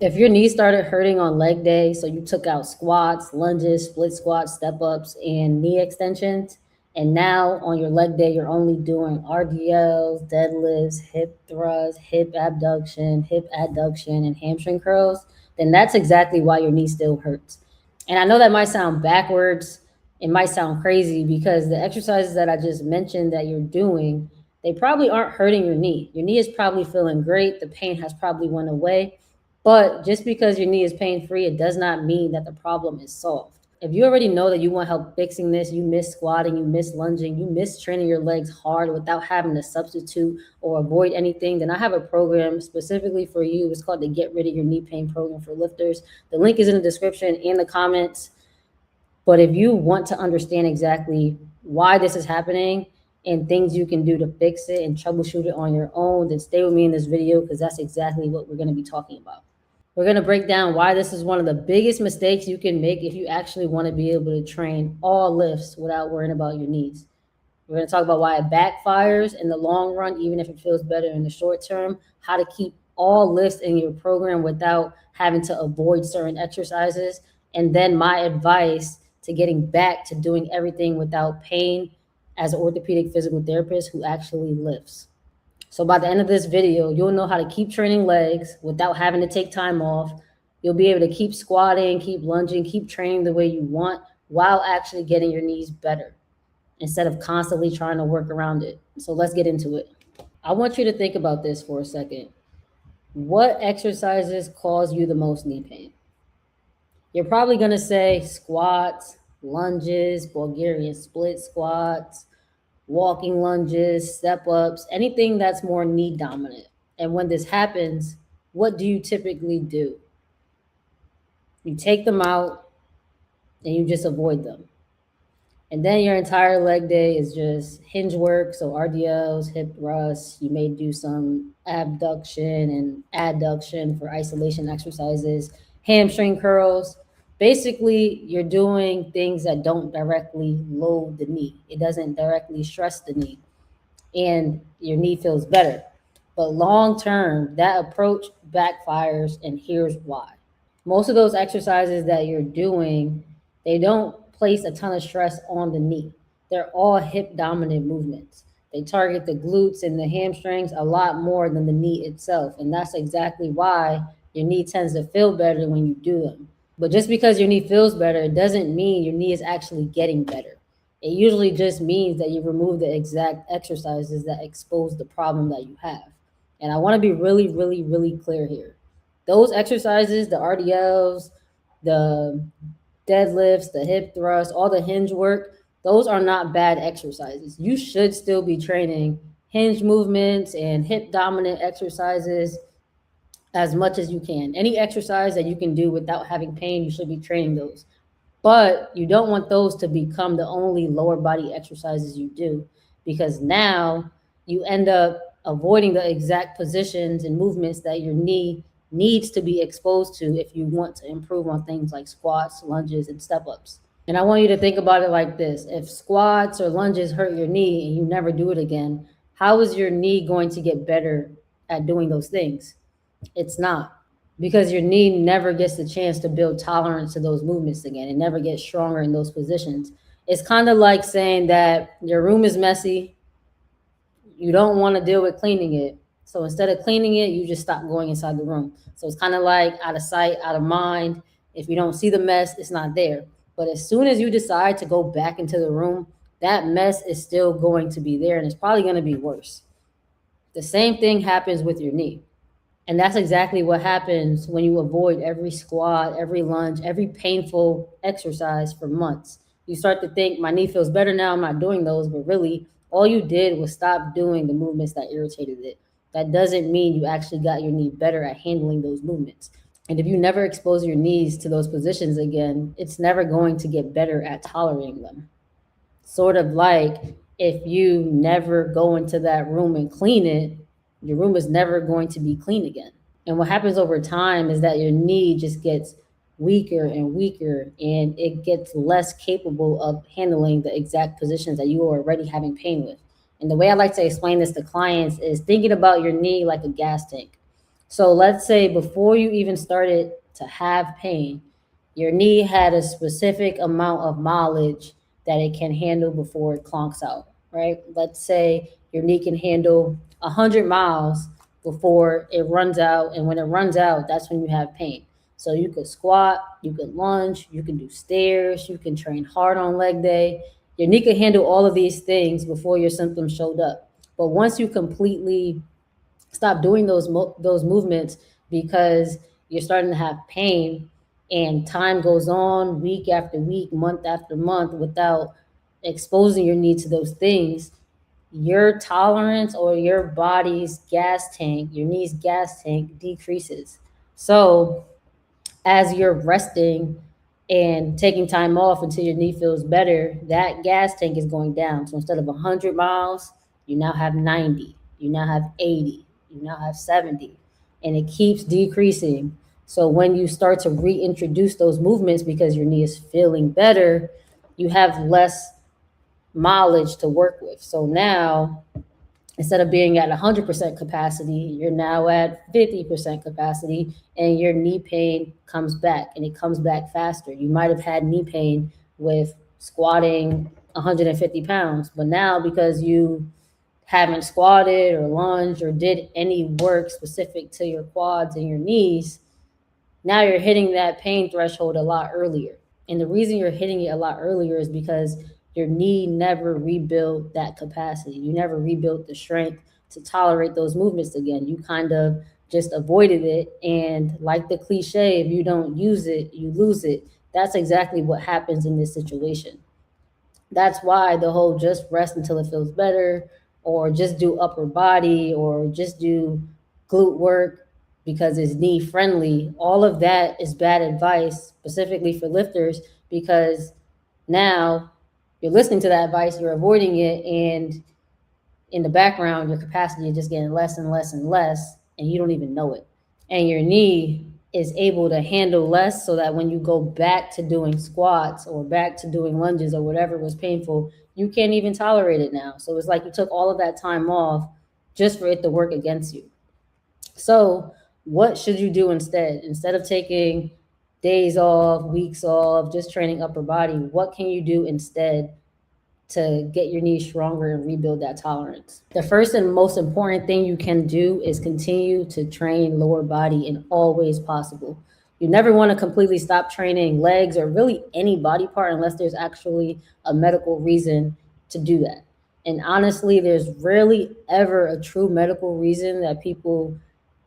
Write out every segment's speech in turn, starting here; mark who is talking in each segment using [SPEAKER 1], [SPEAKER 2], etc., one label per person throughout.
[SPEAKER 1] If your knee started hurting on leg day, so you took out squats, lunges, split squats, step ups, and knee extensions, and now on your leg day, you're only doing RDLs, deadlifts, hip thrusts, hip abduction, hip adduction, and hamstring curls, then that's exactly why your knee still hurts. And I know that might sound backwards, it might sound crazy because the exercises that I just mentioned that you're doing, they probably aren't hurting your knee. Your knee is probably feeling great, the pain has probably went away, but just because your knee is pain free, it does not mean that the problem is solved. If you already know that you want help fixing this, you miss squatting, you miss lunging, you miss training your legs hard without having to substitute or avoid anything, then I have a program specifically for you. It's called the Get Rid of Your Knee Pain Program for Lifters. The link is in the description and the comments. But if you want to understand exactly why this is happening and things you can do to fix it and troubleshoot it on your own, then stay with me in this video because that's exactly what we're going to be talking about. We're going to break down why this is one of the biggest mistakes you can make if you actually want to be able to train all lifts without worrying about your knees. We're going to talk about why it backfires in the long run, even if it feels better in the short term, how to keep all lifts in your program without having to avoid certain exercises, and then my advice to getting back to doing everything without pain as an orthopedic physical therapist who actually lifts. So by the end of this video, you'll know how to keep training legs without having to take time off. You'll be able to keep squatting, keep lunging, keep training the way you want while actually getting your knees better instead of constantly trying to work around it. So let's get into it. I want you to think about this for a second. What exercises cause you the most knee pain? You're probably going to say squats, lunges, Bulgarian split squats, walking lunges, step ups, anything that's more knee dominant. And when this happens, what do you typically do? You take them out and you just avoid them. And then your entire leg day is just hinge work. So RDLs, hip thrusts, you may do some abduction and adduction for isolation exercises, hamstring curls. Basically, you're doing things that don't directly load the knee. It doesn't directly stress the knee, and your knee feels better. But long term, that approach backfires, and here's why. Most of those exercises that you're doing, they don't place a ton of stress on the knee. They're all hip dominant movements. They target the glutes and the hamstrings a lot more than the knee itself. And that's exactly why your knee tends to feel better when you do them. But just because your knee feels better, it doesn't mean your knee is actually getting better. It usually just means that you remove the exact exercises that expose the problem that you have. And I want to be really, really, really clear here. Those exercises, the RDLs, the deadlifts, the hip thrusts, all the hinge work, those are not bad exercises. You should still be training hinge movements and hip dominant exercises as much as you can. Any exercise that you can do without having pain, you should be training those. But you don't want those to become the only lower body exercises you do, because now you end up avoiding the exact positions and movements that your knee needs to be exposed to if you want to improve on things like squats, lunges, and step ups. And I want you to think about it like this. If squats or lunges hurt your knee and you never do it again, how is your knee going to get better at doing those things? It's not, because your knee never gets the chance to build tolerance to those movements again. It never gets stronger in those positions. It's kind of like saying that your room is messy. You don't want to deal with cleaning it. So instead of cleaning it, you just stop going inside the room. So it's kind of like out of sight, out of mind. If you don't see the mess, it's not there. But as soon as you decide to go back into the room, that mess is still going to be there, and it's probably going to be worse. The same thing happens with your knee. And that's exactly what happens when you avoid every squat, every lunge, every painful exercise for months. You start to think, my knee feels better now, I'm not doing those, but really all you did was stop doing the movements that irritated it. That doesn't mean you actually got your knee better at handling those movements. And if you never expose your knees to those positions again, it's never going to get better at tolerating them. Sort of like if you never go into that room and clean it, your room is never going to be clean again. And what happens over time is that your knee just gets weaker and weaker, and it gets less capable of handling the exact positions that you are already having pain with. And the way I like to explain this to clients is thinking about your knee like a gas tank. So let's say before you even started to have pain, your knee had a specific amount of mileage that it can handle before it clonks out, right? Let's say your knee can handle 100 miles before it runs out. And when it runs out, that's when you have pain. So you could squat, you could lunge, you can do stairs, you can train hard on leg day. Your knee can handle all of these things before your symptoms showed up. But once you completely stop doing those movements because you're starting to have pain, and time goes on week after week, month after month without exposing your knee to those things, your tolerance or your body's gas tank, your knee's gas tank decreases. So as you're resting and taking time off until your knee feels better, that gas tank is going down. So instead of 100 miles, you now have 90, you now have 80, you now have 70, and it keeps decreasing. So when you start to reintroduce those movements because your knee is feeling better, you have less mileage to work with. So now instead of being at 100% capacity, you're now at 50% capacity, and your knee pain comes back, and it comes back faster. You might have had knee pain with squatting 150 pounds, but now because you haven't squatted or lunged or did any work specific to your quads and your knees, now you're hitting that pain threshold a lot earlier. And the reason you're hitting it a lot earlier is because your knee never rebuilt that capacity. You never rebuilt the strength to tolerate those movements again. You kind of just avoided it. And like the cliche, if you don't use it, you lose it. That's exactly what happens in this situation. That's why the whole just rest until it feels better, or just do upper body, or just do glute work because it's knee friendly, all of that is bad advice specifically for lifters, because now you're listening to that advice, you're avoiding it, and in the background your capacity is just getting less and less and less, and you don't even know it. And your knee is able to handle less, so that when you go back to doing squats or back to doing lunges or whatever was painful, you can't even tolerate it now. So it's like you took all of that time off just for it to work against you. So what should you do instead? Instead of taking days off, weeks off, just training upper body, what can you do instead to get your knee stronger and rebuild that tolerance? The first and most important thing you can do is continue to train lower body in all ways possible. You never want to completely stop training legs or really any body part unless there's actually a medical reason to do that. And honestly, there's rarely ever a true medical reason that people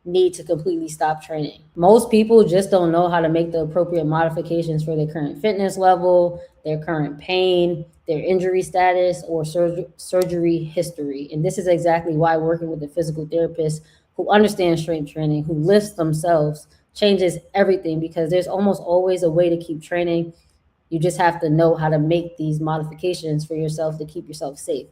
[SPEAKER 1] need to completely stop training. Most people just don't know how to make the appropriate modifications for their current fitness level, their current pain, their injury status, or surgery history. And this is exactly why working with a physical therapist who understands strength training, who lifts themselves, changes everything, because there's almost always a way to keep training. You just have to know how to make these modifications for yourself to keep yourself safe.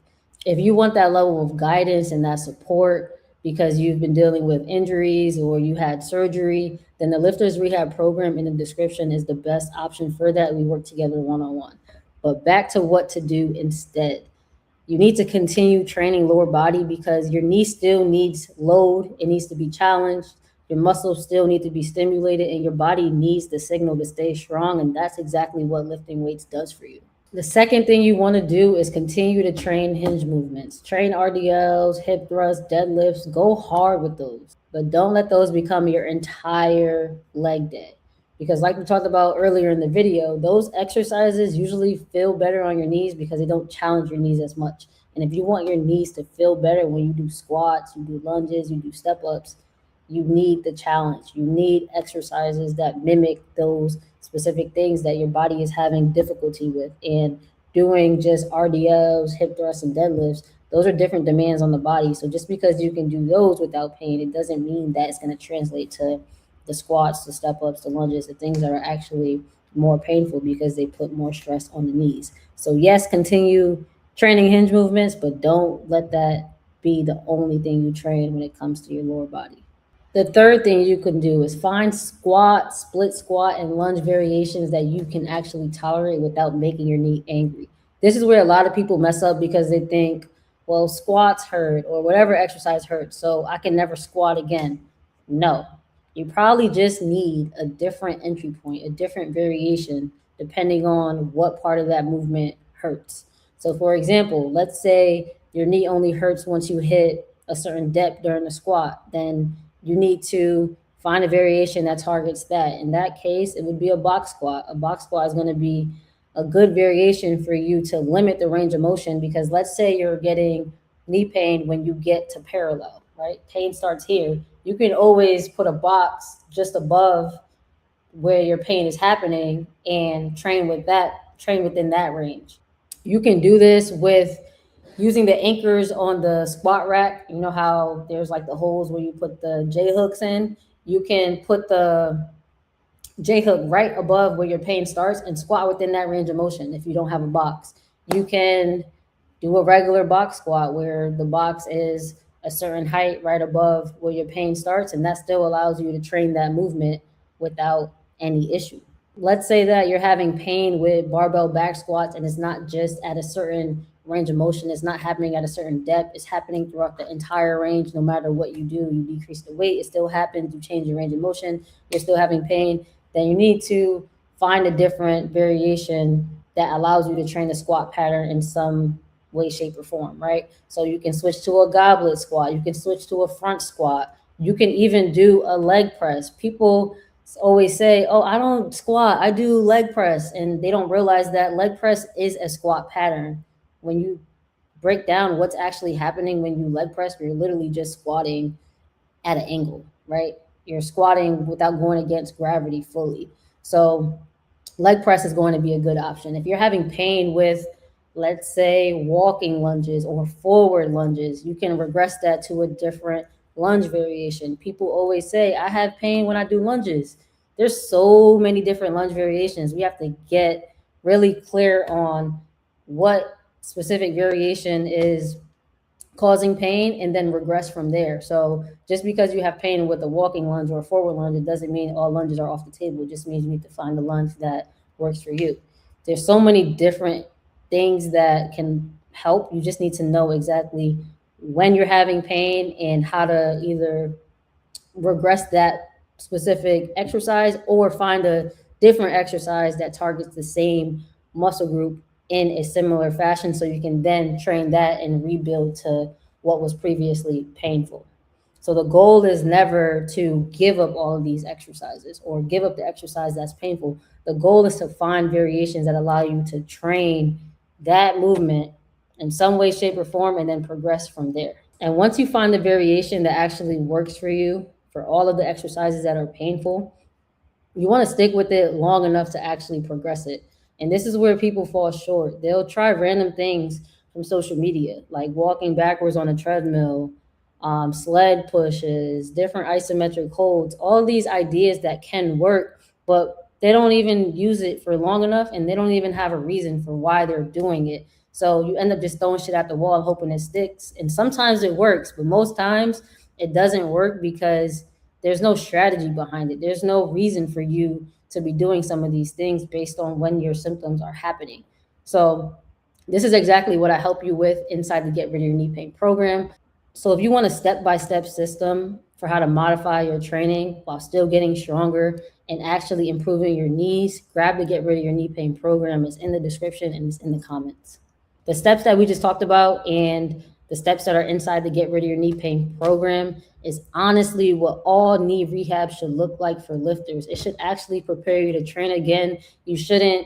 [SPEAKER 1] If you want that level of guidance and that support because you've been dealing with injuries or you had surgery, then the Lifters Rehab program in the description is the best option for that. We work together one-on-one. But back to what to do instead. You need to continue training lower body because your knee still needs load. It needs to be challenged. Your muscles still need to be stimulated, and your body needs the signal to stay strong. And that's exactly what lifting weights does for you. The second thing you want to do is continue to train hinge movements. Train RDLs, hip thrusts, deadlifts. Go hard with those, but don't let those become your entire leg day. Because like we talked about earlier in the video, those exercises usually feel better on your knees because they don't challenge your knees as much. And if you want your knees to feel better when you do squats, you do lunges, you do step ups, you need the challenge. You need exercises that mimic those specific things that your body is having difficulty with. And doing just RDLs, hip thrusts, and deadlifts, those are different demands on the body. So just because you can do those without pain, it doesn't mean that it's going to translate to the squats, the step ups, the lunges, the things that are actually more painful because they put more stress on the knees. So yes, continue training hinge movements, but don't let that be the only thing you train when it comes to your lower body. The third thing you can do is find squat, split squat, and lunge variations that you can actually tolerate without making your knee angry. This is where a lot of people mess up because they think, well, squats hurt or whatever exercise hurts, so I can never squat again. No. You probably just need a different entry point, a different variation, depending on what part of that movement hurts. So, for example, let's say your knee only hurts once you hit a certain depth during the squat, then you need to find a variation that targets that. In that case, it would be a box squat. A box squat is going to be a good variation for you to limit the range of motion, because let's say you're getting knee pain when you get to parallel, right? Pain starts here. You can always put a box just above where your pain is happening and train within that range. You can do this with using the anchors on the squat rack. You know how there's like the holes where you put the J hooks in? You can put the J hook right above where your pain starts and squat within that range of motion if you don't have a box. You can do a regular box squat where the box is a certain height right above where your pain starts, and that still allows you to train that movement without any issue. Let's say that you're having pain with barbell back squats and it's not just at a certain range of motion, it's not happening at a certain depth, it's happening throughout the entire range. No matter what you do, you decrease the weight, it still happens, you change your range of motion, you're still having pain, then you need to find a different variation that allows you to train the squat pattern in some way, shape, or form, right? So you can switch to a goblet squat, you can switch to a front squat, you can even do a leg press. People always say, "Oh, I don't squat, I do leg press," and they don't realize that leg press is a squat pattern. When you break down what's actually happening when you leg press, you're literally just squatting at an angle, right? You're squatting without going against gravity fully. So leg press is going to be a good option. If you're having pain with, let's say, walking lunges or forward lunges, you can regress that to a different lunge variation. People always say, I have pain when I do lunges. There's so many different lunge variations. We have to get really clear on what specific variation is causing pain and then regress from there. So just because you have pain with a walking lunge or a forward lunge, it doesn't mean all lunges are off the table. It just means you need to find the lunge that works for you. There's so many different things that can help. You just need to know exactly when you're having pain and how to either regress that specific exercise or find a different exercise that targets the same muscle group in a similar fashion, so you can then train that and rebuild to what was previously painful. So the goal is never to give up all of these exercises or give up the exercise that's painful. The goal is to find variations that allow you to train that movement in some way, shape, or form and then progress from there. And once you find the variation that actually works for you for all of the exercises that are painful, you want to stick with it long enough to actually progress it. And this is where people fall short. They'll try random things from social media, like walking backwards on a treadmill, sled pushes, different isometric holds, all these ideas that can work, but they don't even use it for long enough and they don't even have a reason for why they're doing it. So you end up just throwing shit at the wall hoping it sticks. And sometimes it works, but most times it doesn't work because there's no strategy behind it. There's no reason for you to be doing some of these things based on when your symptoms are happening. So this is exactly what I help you with inside the Get Rid of Your Knee Pain program. So if you want a step-by-step system for how to modify your training while still getting stronger and actually improving your knees, grab the Get Rid of Your Knee Pain program. It's in the description and it's in the comments. The steps that we just talked about and the steps that are inside the Get Rid of Your Knee Pain program is honestly what all knee rehab should look like for lifters. It should actually prepare you to train again. You shouldn't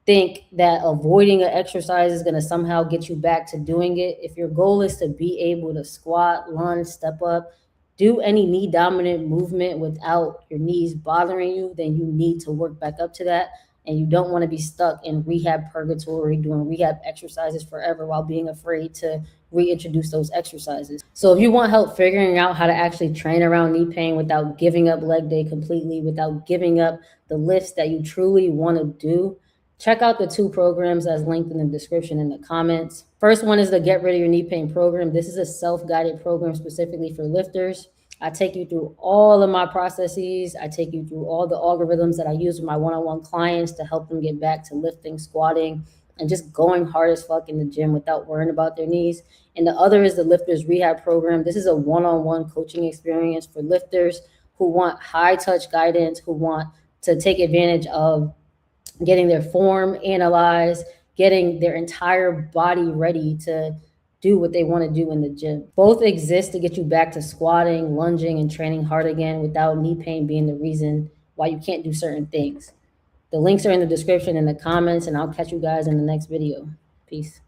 [SPEAKER 1] think that avoiding an exercise is going to somehow get you back to doing it. If your goal is to be able to squat, lunge, step up, do any knee dominant movement without your knees bothering you, then you need to work back up to that. And you don't want to be stuck in rehab purgatory doing rehab exercises forever while being afraid to reintroduce those exercises. So if you want help figuring out how to actually train around knee pain without giving up leg day completely, without giving up the lifts that you truly want to do, check out the two programs as linked in the description in the comments. First one is the Get Rid of Your Knee Pain program. This is a self-guided program specifically for lifters. I take you through all of my processes. I take you through all the algorithms that I use with my one-on-one clients to help them get back to lifting, squatting, and just going hard as fuck in the gym without worrying about their knees. And the other is the Lifters Rehab program. This is a one-on-one coaching experience for lifters who want high touch guidance, who want to take advantage of getting their form analyzed, getting their entire body ready to do what they want to do in the gym. Both exist to get you back to squatting, lunging, and training hard again without knee pain being the reason why you can't do certain things. The links are in the description and the comments, and I'll catch you guys in the next video. Peace.